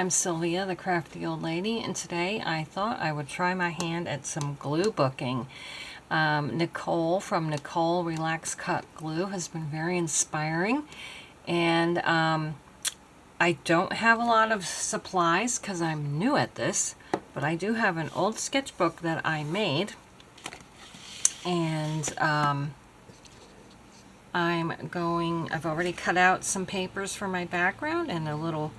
I'm Sylvia, the crafty old lady, and today I thought I would try my hand at some glue booking. Nicole from Nicole Relax Cut Glue has been very inspiring, and I don't have a lot of supplies because I'm new at this, but I do have an old sketchbook that I made, and I've already cut out some papers for my background and a little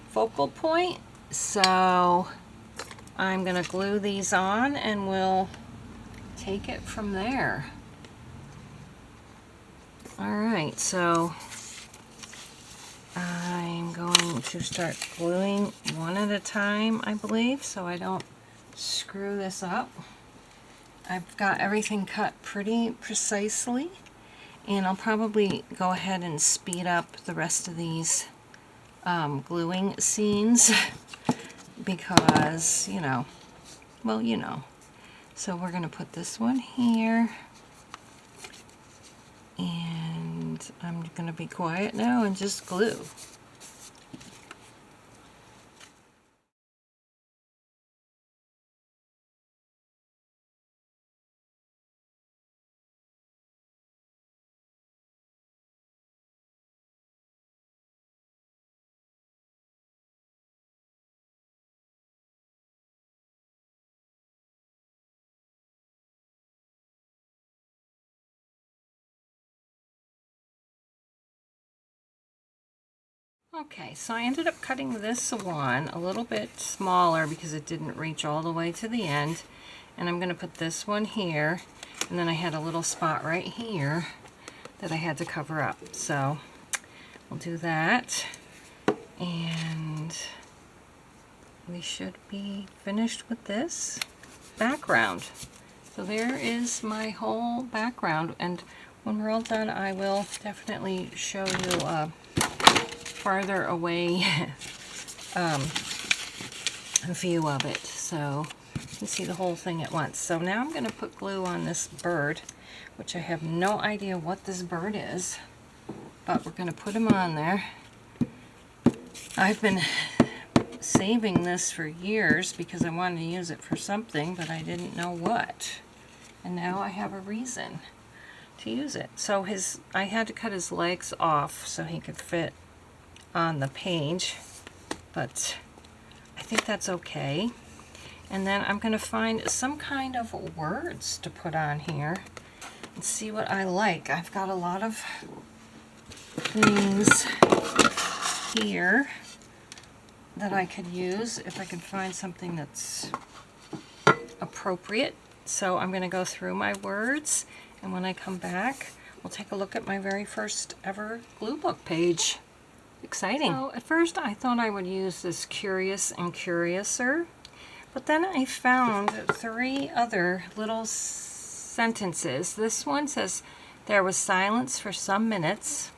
focal point, so I'm going to glue these on and we'll take it from there. Alright, so I'm going to start gluing one at a time, I believe, so I don't screw this up. I've got everything cut pretty precisely, and I'll probably go ahead and speed up the rest of these gluing scenes because, well, So we're going to put this one here, and I'm going to be quiet now and just glue. Okay, so I ended up cutting this one a little bit smaller because it didn't reach all the way to the end. And I'm going to put this one here, and then I had a little spot right here that I had to cover up. So we'll do that, and we should be finished with this background. So there is my whole background, and when we're all done, I will definitely show you a farther away view of it, so you can see the whole thing at once. So now I'm going to put glue on this bird, which I have no idea what this bird is, but we're going to put him on there. I've been saving this for years because I wanted to use it for something, but I didn't know what, and now I have a reason to use it. So I had to cut his legs off so he could fit on the page, but I think that's okay. And then I'm going to find some kind of words to put on here and see what I like. I've got a lot of things here that I could use if I can find something that's appropriate. So I'm going to go through my words, and when I come back, we'll take a look at my very first ever glue book page. Exciting. So at first I thought I would use this Curious and Curiouser, but then I found 3 other little sentences. This one says, "There was silence for some minutes,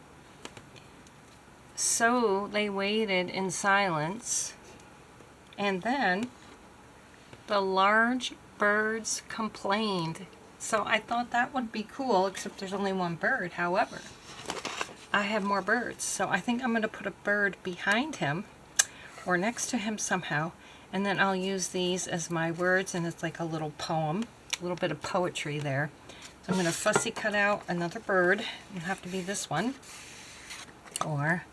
so they waited in silence, and then the large birds complained." So I thought that would be cool, except there's only one bird. However, I have more birds, so I think I'm going to put a bird behind him or next to him somehow, and then I'll use these as my words, and it's like a little poem, a little bit of poetry there. So I'm going to fussy cut out another bird. It'll have to be this one, or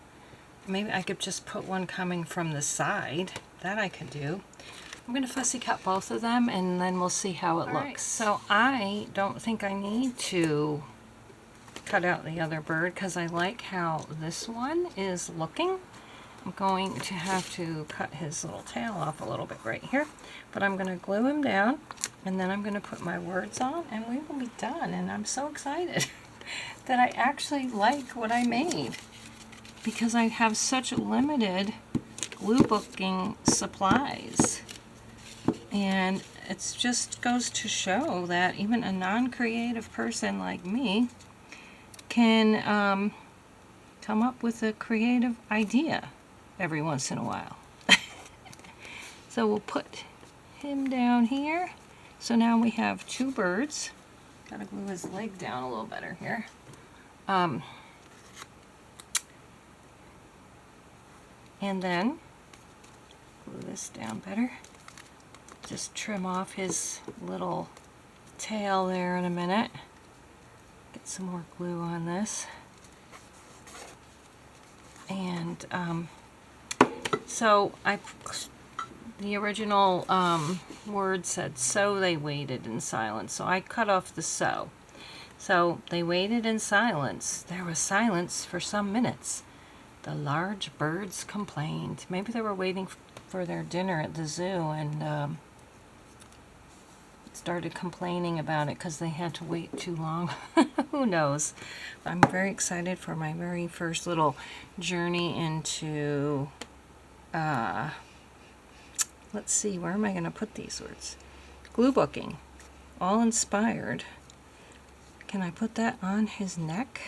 maybe I could just put one coming from the side. That I could do. I'm going to fussy cut both of them, and then we'll see how it looks. So I don't think I need to cut out the other bird because I like how this one is looking. I'm going to have to cut his little tail off a little bit right here, but I'm going to glue him down, and then I'm going to put my words on, and we will be done. And I'm so excited that I actually like what I made because I have such limited glue booking supplies, and it just goes to show that even a non-creative person like me can come up with a creative idea every once in a while. So we'll put him down here. So now we have 2 birds. Gotta glue his leg down a little better here. And then this down better. Just trim off his little tail there in a minute. Get some more glue on this. And so the original word said, so they waited in silence. So I cut off the so. So they waited in silence. There was silence for some minutes. The large birds complained. Maybe they were waiting for their dinner at the zoo and started complaining about it because they had to wait too long. Who knows? I'm very excited for my very first little journey into, let's see, where am I going to put these words? Glue booking. All inspired. Can I put that on his neck?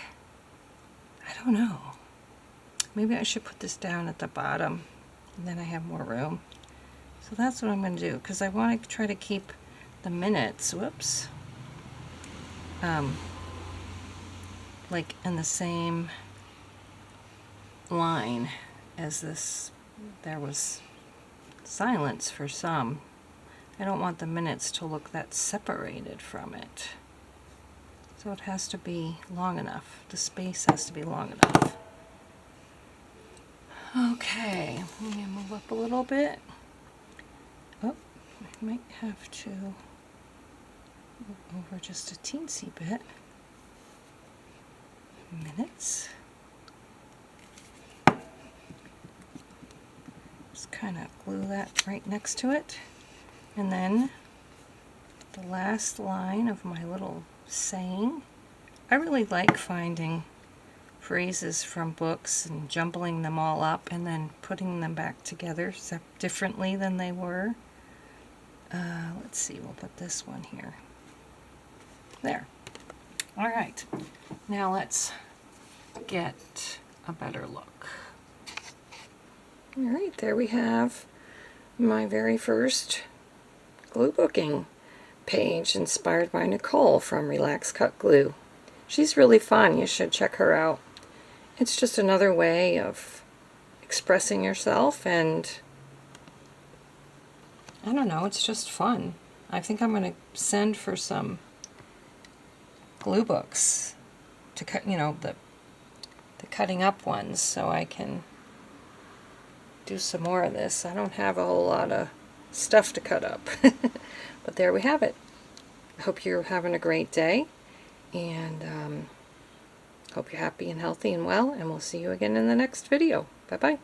I don't know. Maybe I should put this down at the bottom and then I have more room. So that's what I'm going to do because I want to try to keep the minutes, whoops, like in the same line as this. There was silence for some. I don't want the minutes to look that separated from it. So it has to be long enough. The space has to be long enough. Okay, I'm going to move up a little bit. Oh, I might have to move over just a teensy bit. Minutes. Just kind of glue that right next to it. And then the last line of my little saying. I really like finding phrases from books and jumbling them all up and then putting them back together differently than they were. Let's see, we'll put this one here. There. All right. Now let's get a better look. All right, there we have my very first glue booking page inspired by Nicole from Relax Cut Glue. She's really fun. You should check her out. It's just another way of expressing yourself, and I don't know, it's just fun. I think I'm going to send for some glue books to cut, you know, the cutting up ones, so I can do some more of this. I don't have a whole lot of stuff to cut up. But there we have it. I hope you're having a great day, and hope you're happy and healthy and well, and we'll see you again in the next video. Bye-bye.